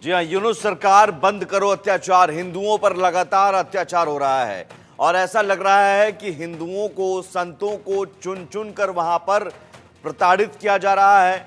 जी हाँ, यूनुस सरकार बंद करो अत्याचार। हिंदुओं पर लगातार अत्याचार हो रहा है और ऐसा लग रहा है कि हिंदुओं को, संतों को चुन चुन कर वहां पर प्रताड़ित किया जा रहा है,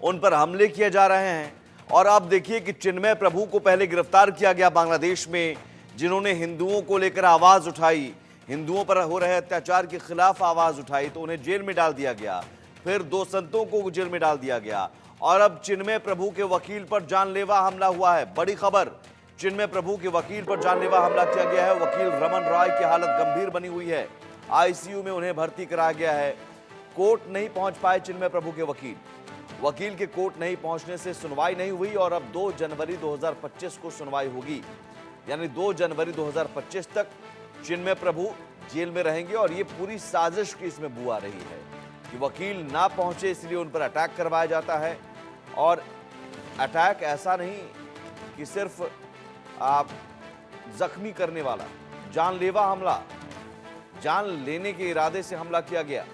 उन पर हमले किए जा रहे हैं। और अब देखिए कि चिन्मय प्रभु को पहले गिरफ्तार किया गया बांग्लादेश में, जिन्होंने हिंदुओं को लेकर आवाज उठाई, हिंदुओं पर हो रहे अत्याचार के खिलाफ आवाज उठाई, तो उन्हें जेल में डाल दिया गया। फिर 2 संतों को जेल में डाल दिया गया और अब चिन्मय प्रभु के वकील पर जानलेवा हमला हुआ है। बड़ी खबर, चिन्मय प्रभु के वकील पर जानलेवा हमला किया गया है। वकील रमन रॉय की हालत गंभीर बनी हुई है, आईसीयू में उन्हें भर्ती कराया गया है। कोर्ट नहीं पहुंच पाए चिन्मय प्रभु के वकील के कोर्ट नहीं पहुंचने से सुनवाई नहीं हुई और अब 2 जनवरी 2025 को सुनवाई होगी। यानी 2 जनवरी 2025 तक चिन्मय प्रभु जेल में रहेंगे और ये पूरी साजिश की इसमें बू आ रही है कि वकील ना पहुंचे, इसलिए उन पर अटैक करवाया जाता है। और अटैक ऐसा नहीं कि सिर्फ आप जख्मी करने वाला, जानलेवा हमला, जान लेने के इरादे से हमला किया गया।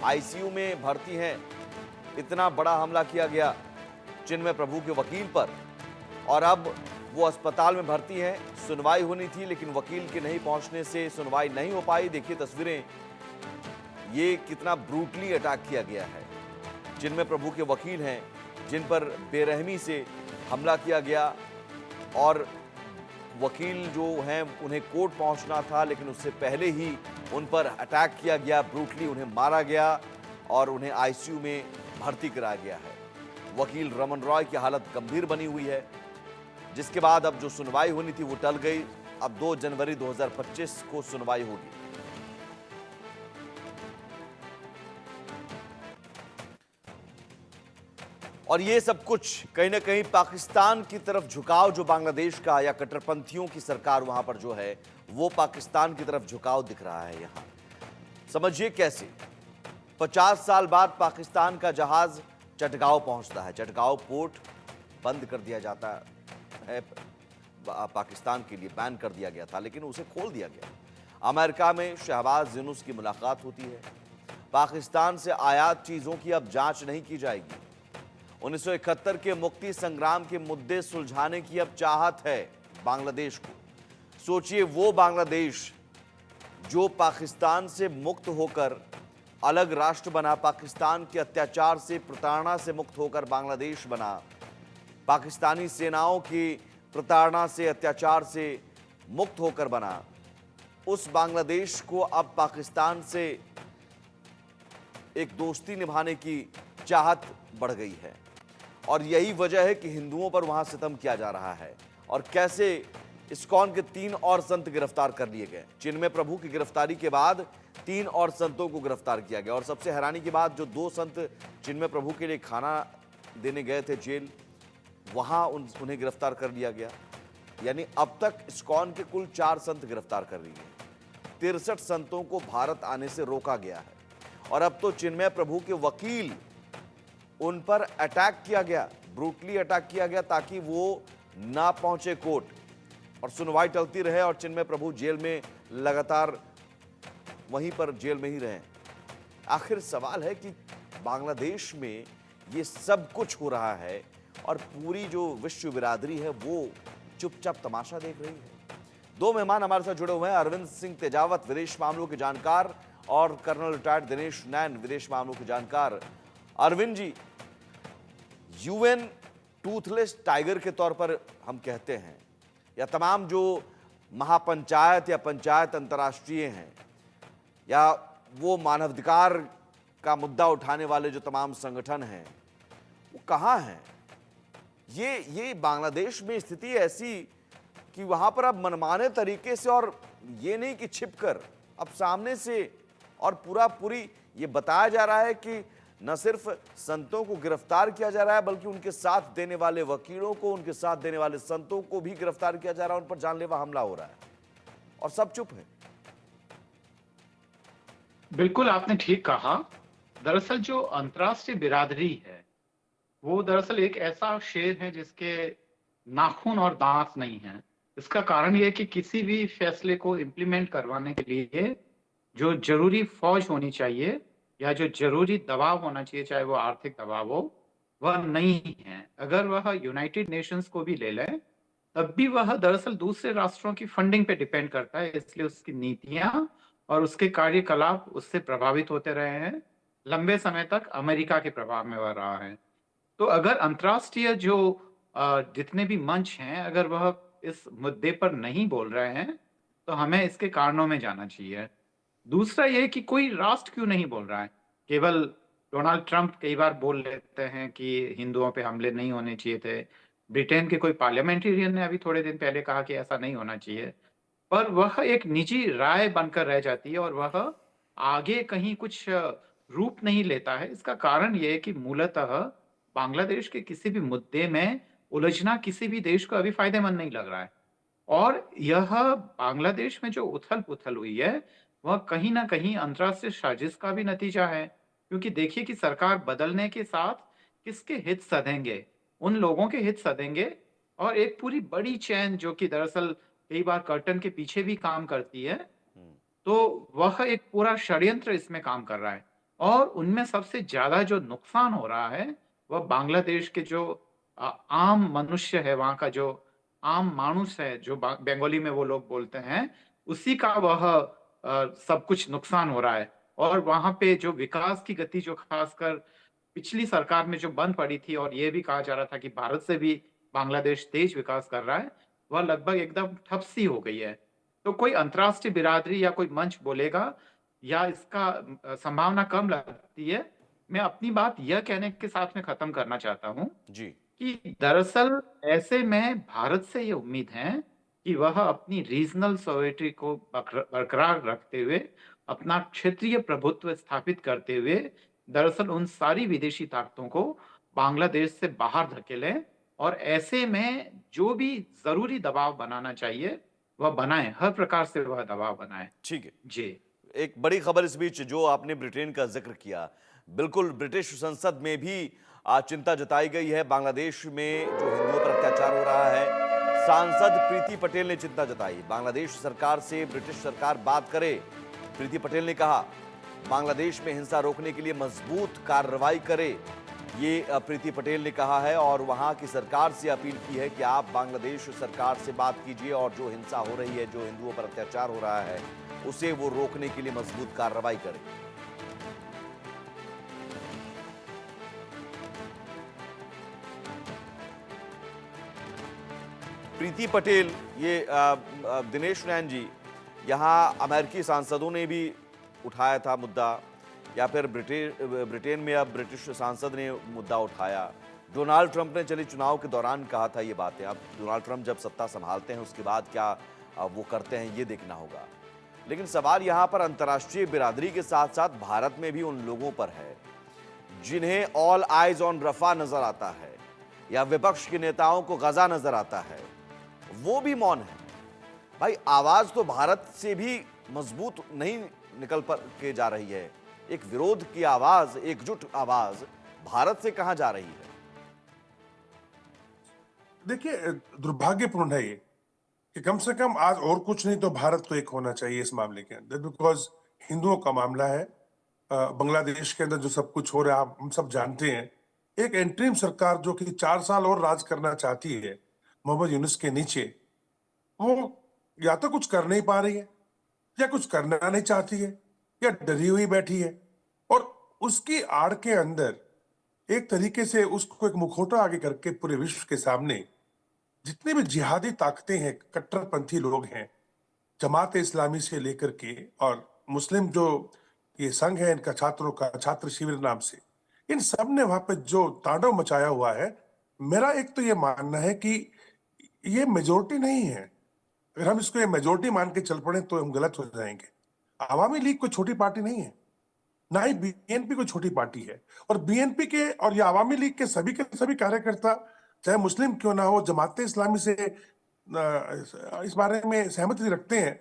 आईसीयू में भर्ती हैं, इतना बड़ा हमला किया गया चिन्मय प्रभु के वकील पर और अब वो अस्पताल में भर्ती हैं। सुनवाई होनी थी लेकिन वकील के नहीं पहुंचने से सुनवाई नहीं हो पाई। देखिए तस्वीरें, ये कितना ब्रूटली अटैक किया गया है। चिन्मय प्रभु के वकील हैं जिन पर बेरहमी से हमला किया गया और वकील जो हैं उन्हें कोर्ट पहुंचना था लेकिन उससे पहले ही उन पर अटैक किया गया, ब्रूटली उन्हें मारा गया और उन्हें आईसीयू में भर्ती कराया गया है। वकील रमन रॉय की हालत गंभीर बनी हुई है, जिसके बाद अब जो सुनवाई होनी थी वो टल गई। अब 2 जनवरी 2025 को सुनवाई होगी। और ये सब कुछ कहीं ना कहीं पाकिस्तान की तरफ झुकाव जो बांग्लादेश का, या कट्टरपंथियों की सरकार वहां पर जो है, वो पाकिस्तान की तरफ झुकाव दिख रहा है। यहां समझिए कैसे 50 साल बाद पाकिस्तान का जहाज चटगांव पहुंचता है। चटगांव पोर्ट बंद कर दिया जाता है, पाकिस्तान के लिए बैन कर दिया गया था लेकिन उसे खोल दिया गया। अमेरिका में शहबाज यूनुस की मुलाकात होती है। पाकिस्तान से आयात चीजों की अब जांच नहीं की जाएगी। 1971 के मुक्ति संग्राम के मुद्दे सुलझाने की अब चाहत है बांग्लादेश को। सोचिए, वो बांग्लादेश जो पाकिस्तान से मुक्त होकर अलग राष्ट्र बना, पाकिस्तान के अत्याचार से, प्रताड़ना से मुक्त होकर बांग्लादेश बना, पाकिस्तानी सेनाओं की प्रताड़ना से, अत्याचार से मुक्त होकर बना, उस बांग्लादेश को अब पाकिस्तान से एक दोस्ती निभाने की चाहत बढ़ गई है। और यही वजह है कि हिंदुओं पर वहां सितम किया जा रहा है। और कैसे इस्कॉन के 3 और संत गिरफ्तार कर लिए गए। चिन्मय प्रभु की गिरफ्तारी के बाद 3 और संतों को गिरफ्तार किया गया। और सबसे हैरानी की बात, जो 2 संत चिन्मय प्रभु के लिए खाना देने गए थे जेल, वहां उन्हें गिरफ्तार कर लिया गया। यानी अब तक इस्कॉन के कुल 4 संत गिरफ्तार कर लिए गए। 63 संतों को भारत आने से रोका गया है। और अब तो चिन्मय प्रभु के वकील, उन पर अटैक किया गया, ब्रूटली अटैक किया गया ताकि वो ना पहुंचे कोर्ट और सुनवाई टलती रहे और चिन्मय प्रभु जेल में लगातार वहीं पर जेल में ही रहे। आखिर सवाल है कि बांग्लादेश में ये सब कुछ हो रहा है और पूरी जो विश्व बिरादरी है वो चुपचाप तमाशा देख रही है। 2 मेहमान हमारे साथ जुड़े हुए हैं, अरविंद सिंह तेजावत, विदेश मामलों के जानकार, और कर्नल रिटायर्ड दिनेश नैन, विदेश मामलों के जानकार। Arvind ji, UN Toothless tiger के तौर पर हम कहते हैं, या तमाम जो महापंचायत या पंचायत अंतर्राष्ट्रीय हैं, या वो मानवाधिकार का मुद्दा उठाने वाले जो तमाम संगठन हैं, वो कहाँ हैं? ये बांग्लादेश में स्थिति ऐसी कि वहां पर अब मनमाने तरीके से, और ये नहीं कि छिपकर, अब सामने से और पूरी ये बताया जा रहा है कि न सिर्फ संतों को गिरफ्तार किया जा रहा है बल्कि उनके साथ देने वाले वकीलों को, उनके साथ देने वाले संतों को भी गिरफ्तार किया जा रहा है, उन पर जानलेवा हमला हो रहा है और सब चुप है। बिल्कुल, आपने ठीक कहा। दरअसल जो अंतर्राष्ट्रीय बिरादरी है वो दरअसल एक ऐसा शेर है जिसके नाखून और दांत नहीं है। इसका कारण यह है कि किसी भी फैसले को इम्प्लीमेंट करवाने के लिए जो जरूरी फौज होनी चाहिए या जो जरूरी दबाव होना चाहिए, चाहे वो आर्थिक दबाव हो, वह नहीं है। अगर वह यूनाइटेड नेशंस को भी ले लें, तब भी वह दरअसल दूसरे राष्ट्रों की फंडिंग पे डिपेंड करता है, इसलिए उसकी नीतियां और उसके कार्यकलाप उससे प्रभावित होते रहे हैं। लंबे समय तक अमेरिका के प्रभाव में वह रहा है। तो अगर अंतर्राष्ट्रीय जो जितने भी मंच हैं, अगर वह इस मुद्दे पर नहीं बोल रहे हैं, तो हमें इसके कारणों में जाना चाहिए। दूसरा ये कि कोई राष्ट्र क्यों नहीं बोल रहा है। केवल डोनाल्ड ट्रंप कई बार बोल लेते हैं कि हिंदुओं पे हमले नहीं होने चाहिए थे। ब्रिटेन के कोई पार्लियामेंटेरियन ने अभी थोड़े दिन पहले कहा कि ऐसा नहीं होना चाहिए। पर वह एक निजी राय बनकर रह जाती है और वह आगे कहीं कुछ रूप नहीं लेता है। इसका कारण ये है कि मूलतः बांग्लादेश के किसी भी मुद्दे में उलझना किसी भी देश को अभी फायदेमंद नहीं लग रहा है। और यह बांग्लादेश में जो उथल-पुथल हुई है, वह कहीं न कहीं अंतर्राष्ट्रीय साजिश का भी नतीजा है। क्योंकि देखिए कि सरकार बदलने के साथ किसके हित सधेंगे? उन लोगों के हित सधेंगे और एक पूरी बड़ी चेन जो कि दरअसल कई बार कर्टन के पीछे भी काम करती है, तो वह एक पूरा षड्यंत्र इसमें काम कर रहा है। और उनमें सबसे ज़्यादा जो नुकसान हो रहा है, वह बांग्लादेश के जो आम मनुष्य है, वहाँ का जो आम मानुस है, जो बंगाली में वो लोग बोलते हैं, उसी का वह सब कुछ नुकसान हो रहा है। और वहाँ पे जो विकास की गति जो खासकर पिछली सरकार में जो बंद पड़ी थी और ये भी कहा जा रहा था कि भारत से भी बांग्लादेश तेज विकास कर रहा है, वह लगभग एकदम ठप सी हो गई है। तो कोई अंतर्राष्ट्रीय बिरादरी या कोई मंच बोलेगा या इसका संभावना कम लगती है। मैं अपनी बात यह कहने के साथ में खत्म करना चाहता हूँ जी। कि दरअसल ऐसे में भारत से ये उम्मीद है कि वह अपनी रीजनल सॉवरेनिटी को बरकरार रखते हुए अपना क्षेत्रीय प्रभुत्व स्थापित करते हुए दरअसल उन सारी विदेशी ताकतों को बांग्लादेश से बाहर धकेलें और ऐसे में जो भी जरूरी दबाव बनाना चाहिए वह बनाए, हर प्रकार से वह दबाव बनाए। ठीक है। जी। एक बड़ी खबर इस बीच जो आपने ब्रिटेन का जिक्र किया, बिल्कुल ब्रिटिश संसद में भी चिंता जताई गई है बांग्लादेश में जो हिंदुओं पर अत्याचार हो रहा है। सांसद प्रीति पटेल ने चिंता जताई, बांग्लादेश सरकार से ब्रिटिश सरकार बात करे। प्रीति पटेल ने कहा बांग्लादेश में हिंसा रोकने के लिए मजबूत कार्रवाई करे, ये प्रीति पटेल ने कहा है और वहां की सरकार से अपील की है कि आप बांग्लादेश सरकार से बात कीजिए और जो हिंसा हो रही है, जो हिंदुओं पर अत्याचार हो रहा है, उसे वो रोकने के लिए मजबूत कार्रवाई करें। प्रीति पटेल, ये दिनेश नैन जी, यहाँ अमेरिकी सांसदों ने भी उठाया था मुद्दा, या फिर ब्रिटेन में अब ब्रिटिश सांसद ने मुद्दा उठाया। डोनाल्ड ट्रंप ने चली चुनाव के दौरान कहा था ये बातें। अब डोनाल्ड ट्रंप जब सत्ता संभालते हैं उसके बाद क्या वो करते हैं ये देखना होगा। लेकिन सवाल यहाँ पर अंतर्राष्ट्रीय बिरादरी के साथ साथ भारत में भी उन लोगों पर है जिन्हें ऑल आइज ऑन रफा नजर आता है या विपक्ष के नेताओं को गजा नजर आता है, वो भी मौन है। भाई आवाज तो भारत से भी मजबूत नहीं निकल पर के जा रही है। एक विरोध की आवाज, एकजुट आवाज भारत से कहां जा रही है? देखिए, दुर्भाग्यपूर्ण है ये कि कम से कम आज और कुछ नहीं तो भारत तो एक होना चाहिए इस मामले के अंदर, बिकॉज हिंदुओं का मामला है। बांग्लादेश के अंदर जो सब कुछ हो रहा है आप हम सब जानते हैं। एक एंट्रीम सरकार जो कि 4 साल और राज करना चाहती है मोहम्मद यूनुस के नीचे, वो या तो कुछ कर नहीं पा रही है या कुछ करना नहीं चाहती है या डरी हुई बैठी है। और उसकी आड़ के अंदर एक तरीके से उसको एक मुखौटा आगे करके पूरे विश्व के सामने जितने भी जिहादी ताकतें हैं, कट्टरपंथी लोग हैं, जमात इस्लामी से लेकर के और मुस्लिम जो ये संघ है इनका, छात्रों का छात्र शिविर नाम से, इन सब ने वहां पे जो तांडव मचाया हुआ है। मेरा एक तो ये मानना है कि ये मेजोरिटी नहीं है। अगर हम इसको ये मेजोरिटी मान के चल पड़े तो हम गलत हो जाएंगे। आवामी लीग कोई छोटी पार्टी नहीं है, ना ही बीएनपी कोई छोटी पार्टी है। और बीएनपी के और ये आवामी लीग के सभी कार्यकर्ता, चाहे मुस्लिम क्यों ना हो, जमात इस्लामी से इस बारे में सहमति रखते हैं।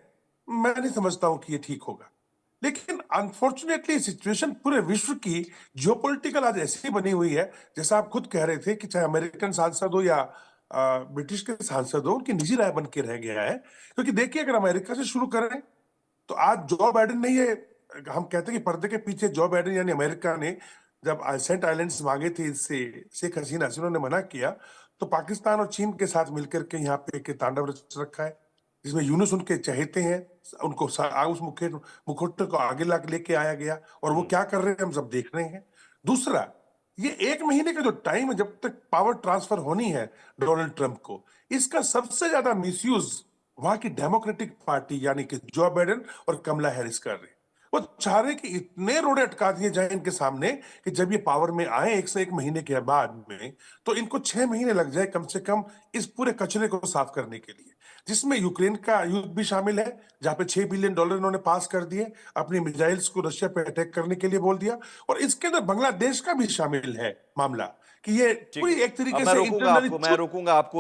मैं नहीं समझता हूं कि ये ठीक होगा। लेकिन अनफॉर्चुनेटली सिचुएशन पूरे विश्व की जियोपॉलिटिकल आज ऐसी बनी हुई है, जैसा आप खुद कह रहे थे कि चाहे अमेरिकन सांसद हो या ब्रिटिश के सांसद हो, उनकी निजी राय बन के रह गया है। क्योंकि देखिए, अगर अमेरिका से शुरू करें तो आज जो बाइडेन ने ये, हम कहते हैं कि पर्दे के पीछे जो बाइडेन यानी अमेरिका ने जब सेंट आइलैंड्स मांगे थे इससे शेख हसीना से, उन्होंने मना किया, तो पाकिस्तान और चीन के साथ मिलकर के यहाँ पे एक तांडव रच रखा है, जिसमें यूनुस उनके चहेते हैं, उनको उस मुखौटे को आगे ला लेके आया गया, और वो क्या कर रहे हैं हम सब देख रहे हैं। दूसरा, ये 1 महीने का जो टाइम है जब तक पावर ट्रांसफर होनी है डोनाल्ड ट्रंप को, इसका सबसे ज्यादा मिसयूज वहां की डेमोक्रेटिक पार्टी यानी कि जो बाइडेन और कमला हैरिस कर रहे हैं। वो चाह रहे कि इतने रोड़े अटका दिए जाए इनके सामने कि जब ये पावर में आए 1 से 1 महीने के बाद में, तो इनको 6 महीने लग जाए कम से कम इस पूरे कचरे को साफ करने के लिए, जिसमें यूक्रेन का युद्ध भी शामिल है, जहां पे $6 बिलियन इन्होंने पास कर दिए, अपनी मिसाइल्स को रशिया पे अटैक करने के लिए बोल दिया, और इसके अंदर बांग्लादेश का भी शामिल है मामला, कि ये ठीक पूरी है, एक तरीके अब मैं से रोकूंगा इंटरनली आपको, मैं रोकूंगा आपको